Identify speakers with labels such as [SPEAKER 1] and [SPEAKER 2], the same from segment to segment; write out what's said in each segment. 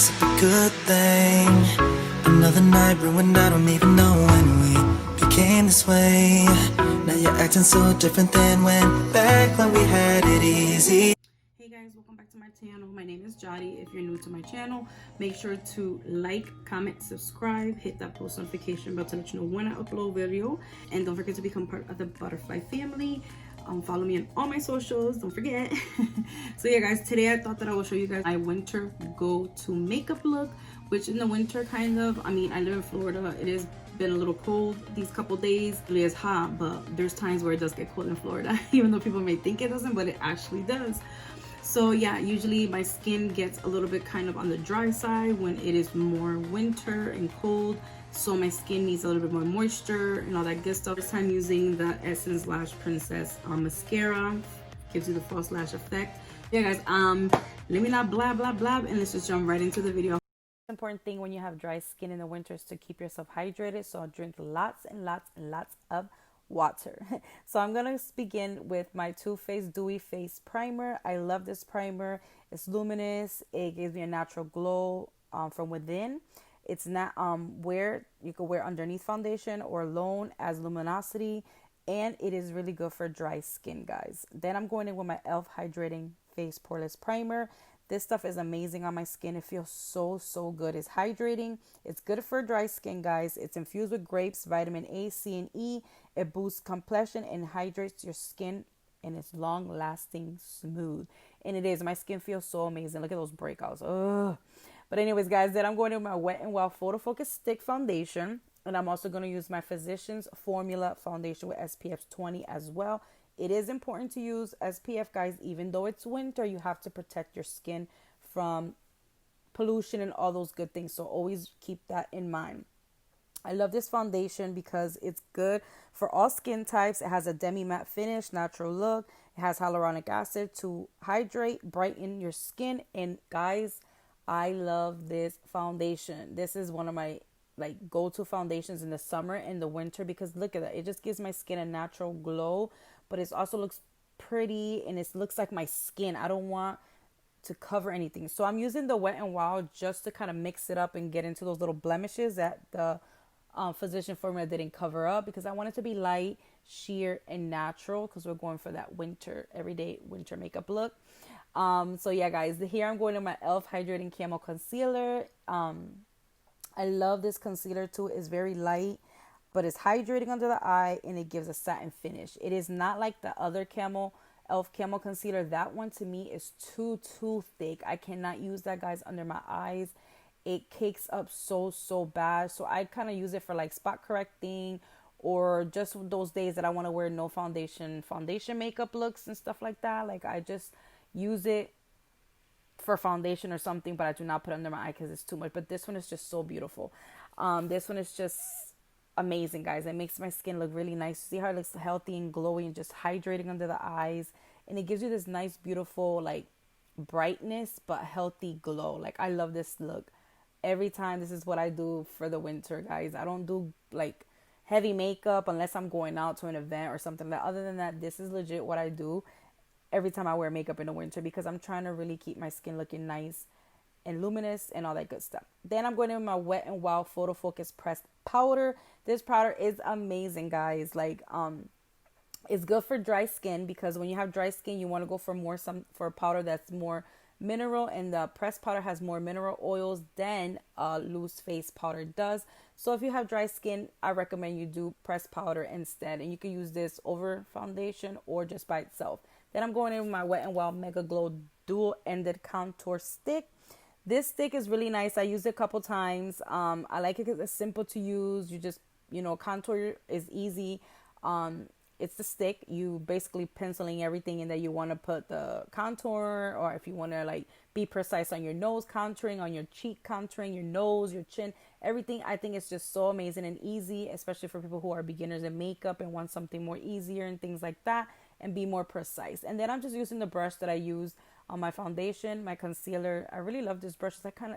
[SPEAKER 1] must be a good thing. Another night ruined, I don't even know when we became this way. Now you're acting so different than back when we had it easy.
[SPEAKER 2] Hey guys, welcome back to my channel. My name is Jody. If you're new to my channel, make sure to like, comment, subscribe, hit that post notification bell to let you know when I upload video, and don't forget to become part of the butterfly family. Follow me on all my socials, don't forget. So yeah guys, today I thought that I will show you guys my winter go-to makeup look, which in the winter kind of, I mean, I live in Florida. It has been a little cold these couple days. It is hot, but there's times where it does get cold in Florida, even though people may think it doesn't, but it actually does. So yeah, usually my skin gets a little bit kind of on the dry side when it is more winter and cold. So my skin needs a little bit more moisture and all that good stuff. This time using the Essence Lash Princess mascara. Gives you the false lash effect. Yeah guys, let me not blah blah blah, and let's just jump right into the video. Important thing when you have dry skin in the winter is to keep yourself hydrated. So I'll drink lots and lots and lots of water. So I'm gonna begin with my Too Faced Dewy Face Primer. I love this primer. It's luminous. It gives me a natural glow from within. It's not wear you could wear underneath foundation or alone as luminosity, and it is really good for dry skin, guys. Then I'm going in with my E.L.F. Hydrating Face Poorless Primer. This stuff is amazing on my skin. It feels so good. It's hydrating. It's good for dry skin, guys. It's infused with grapes, vitamin A, C, and E. It boosts complexion and hydrates your skin, and it's long-lasting smooth. And it is. My skin feels so amazing. Look at those breakouts. Ugh. But anyways, guys, then I'm going to my Wet n Wild Photo Focus Stick Foundation. And I'm also going to use my Physicians Formula Foundation with SPF 20 as well. It is important to use SPF, guys. Even though it's winter, you have to protect your skin from pollution and all those good things. So always keep that in mind. I love this foundation because it's good for all skin types. It has a demi-matte finish, natural look. It has hyaluronic acid to hydrate, brighten your skin. And guys, I love this foundation. This is one of my go-to foundations in the summer and the winter because look at that. It just gives my skin a natural glow, but it also looks pretty and it looks like my skin. I don't want to cover anything. So I'm using the Wet n Wild just to kind of mix it up and get into those little blemishes that the Physician Formula didn't cover up, because I want it to be light, sheer, and natural because we're going for that winter, everyday winter makeup look. So yeah guys, here I'm going to my E.L.F. Hydrating Camo Concealer. I love this concealer too. It's very light, but it's hydrating under the eye and it gives a satin finish. It is not like the other E.L.F. Camo Concealer. That one to me is too thick. I cannot use that, guys, under my eyes. It cakes up so bad. So I kind of use it for like spot correcting or just those days that I want to wear no foundation makeup looks and stuff like that. Like I just use it for foundation or something, but I do not put it under my eye because it's too much. But this one is just so beautiful. This one is just amazing, guys. It makes my skin look really nice. See how it looks healthy and glowy and just hydrating under the eyes, and it gives you this nice, beautiful, like brightness but healthy glow. Like I love this look. Every time, this is what I do for the winter, guys. I don't do like heavy makeup unless I'm going out to an event or something like that. Other than that, this is legit what I do every time I wear makeup in the winter because I'm trying to really keep my skin looking nice and luminous and all that good stuff. Then I'm going in with my Wet n Wild Photo Focus Pressed Powder. This powder is amazing, guys. Like it's good for dry skin because when you have dry skin, you want to go for a powder that's more mineral, and the pressed powder has more mineral oils than loose face powder does. So if you have dry skin, I recommend you do pressed powder instead, and you can use this over foundation or just by itself. Then I'm going in with my Wet n Wild Mega Glow Dual Ended Contour Stick. This stick is really nice. I used it a couple times. I like it because it's simple to use. You just, contour is easy. It's the stick. You basically penciling everything in that you want to put the contour, or if you want to like be precise on your nose contouring, on your cheek contouring, your nose, your chin, everything. I think it's just so amazing and easy, especially for people who are beginners in makeup and want something more easier and things like that and be more precise. And then I'm just using the brush that I used on my foundation, my concealer. I really love this brush.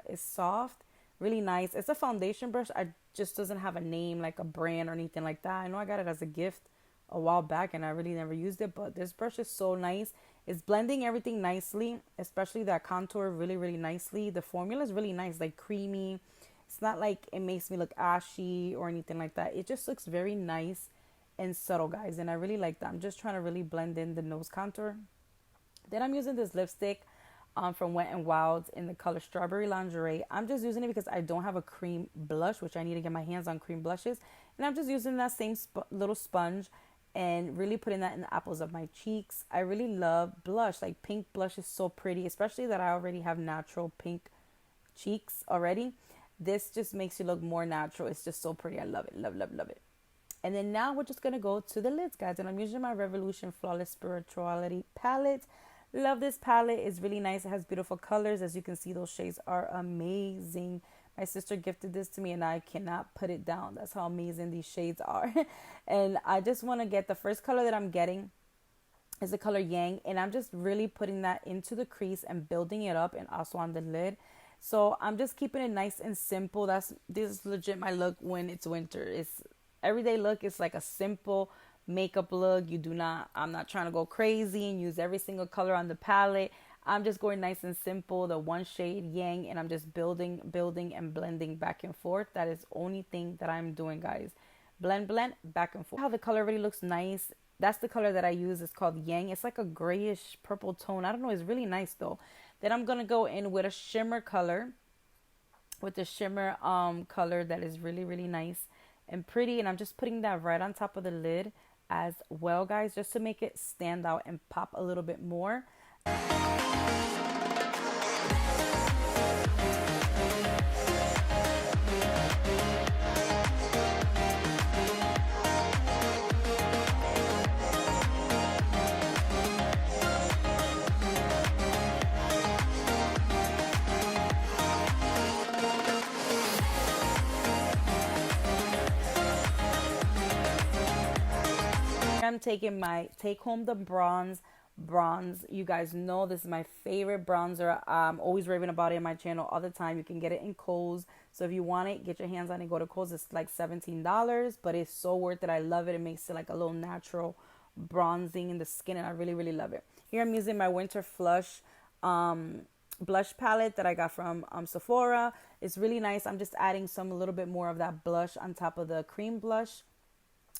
[SPEAKER 2] It's soft, really nice. It's a foundation brush. I just doesn't have a name, like a brand or anything like that. I know I got it as a gift a while back and I really never used it, but this brush is so nice It's blending everything nicely, especially that contour really, really nicely. The formula is really nice, like creamy. It's not like it makes me look ashy or anything like that. It just looks very nice and subtle, guys, and I really like that. I'm just trying to really blend in the nose contour. Then I'm using this lipstick from Wet n Wild in the color Strawberry Lingerie. I'm just using it because I don't have a cream blush, which I need to get my hands on cream blushes. And I'm just using that same little sponge and really putting that in the apples of my cheeks. I really love blush. Like, pink blush is so pretty, especially that I already have natural pink cheeks already. This just makes you look more natural. It's just so pretty. I love it. Love, love, love it. And then now we're just going to go to the lids, guys. And I'm using my Revolution Flawless Spirituality palette. Love this palette. It's really nice. It has beautiful colors. As you can see, those shades are amazing. My sister gifted this to me and I cannot put it down. That's how amazing these shades are. And I just want to get the first color that I'm getting is the color Yang. And I'm just really putting that into the crease and building it up and also on the lid. So I'm just keeping it nice and simple. This is legit my look when it's winter. It's everyday look. It's like a simple makeup look. I'm not trying to go crazy and use every single color on the palette. I'm just going nice and simple, the one shade Yang, and I'm just building and blending back and forth. That is the only thing that I'm doing, guys. Blend back and forth. How the color really looks nice. That's the color that I use. It's called Yang. It's like a grayish purple tone. I don't know, it's really nice though. Then I'm gonna go in with a shimmer color, with the shimmer color that is really, really nice and pretty, and I'm just putting that right on top of the lid as well, guys, just to make it stand out and pop a little bit more. I'm taking my Take Home the Bronze. You guys know this is my favorite bronzer. I'm always raving about it in my channel all the time. You can get it in Kohl's, so if you want it, get your hands on it. Go to Kohl's. It's like $17, but it's so worth it. I love it. It makes it like a little natural bronzing in the skin, and I really, really love it. Here I'm using my Winter Flush blush palette that I got from Sephora. It's really nice. I'm just adding a little bit more of that blush on top of the cream blush,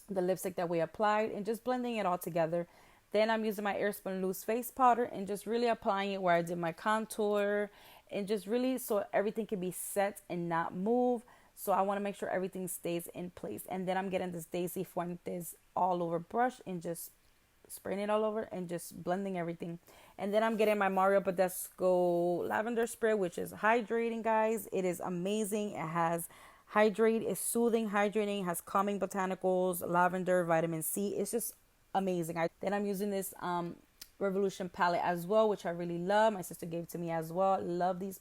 [SPEAKER 2] the lipstick that we applied, and just blending it all together. Then I'm using my Airspun Loose Face Powder and just really applying it where I did my contour, and just really so everything can be set and not move. So I want to make sure everything stays in place. And then I'm getting this Daisy Fuentes all over brush and just spraying it all over and just blending everything. And then I'm getting my Mario Badescu lavender spray, which is hydrating, guys. It is amazing. It has it's soothing, hydrating, has calming botanicals, lavender, vitamin C. It's just amazing. Then I'm using this Revolution palette as well, which I really love. My sister gave to me as well. Love these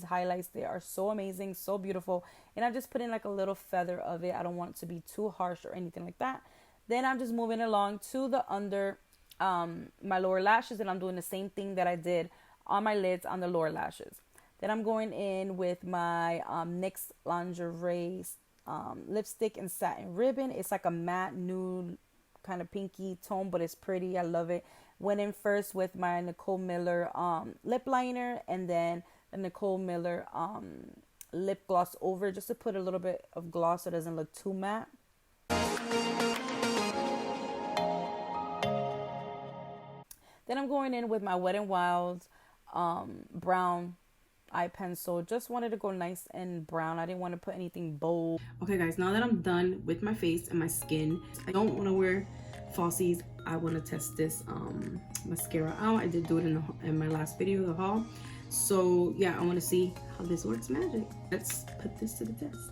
[SPEAKER 2] highlights. They are so amazing, so beautiful. And I'm just putting like a little feather of it. I don't want it to be too harsh or anything like that. Then I'm just moving along to the under my lower lashes, and I'm doing the same thing that I did on my lids on the lower lashes. Then I'm going in with my NYX Lingerie lipstick in Satin Ribbon. It's like a matte nude kind of pinky tone, but it's pretty. I love it. Went in first with my Nicole Miller lip liner, and then the Nicole Miller lip gloss over, just to put a little bit of gloss so it doesn't look too matte. Then I'm going in with my Wet n Wild brown eye pencil. Just wanted to go nice and brown. I didn't want to put anything bold. Okay, guys, now that I'm done with my face and my skin, I don't want to wear falsies. I want to test this mascara out. I did do it in my last video, the haul. So yeah, I want to see how this works magic. Let's put this to the test.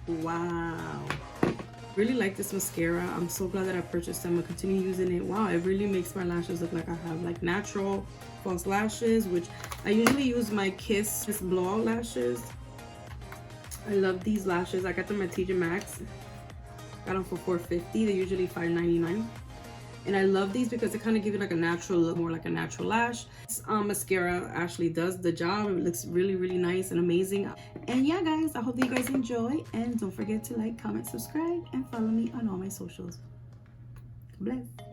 [SPEAKER 2] Wow. Really like this mascara. I'm so glad that I purchased them. I'm gonna continue using it. Wow, it really makes my lashes look like I have like natural false lashes, which I usually use my Kiss blowout lashes. I love these lashes. I got them at TJ Maxx. Got them for $4.50. They're usually $5.99. And I love these because they kind of give you like a natural look, more like a natural lash. This mascara actually does the job. It looks really, really nice and amazing. And yeah, guys, I hope that you guys enjoy. And don't forget to like, comment, subscribe, and follow me on all my socials. God bless.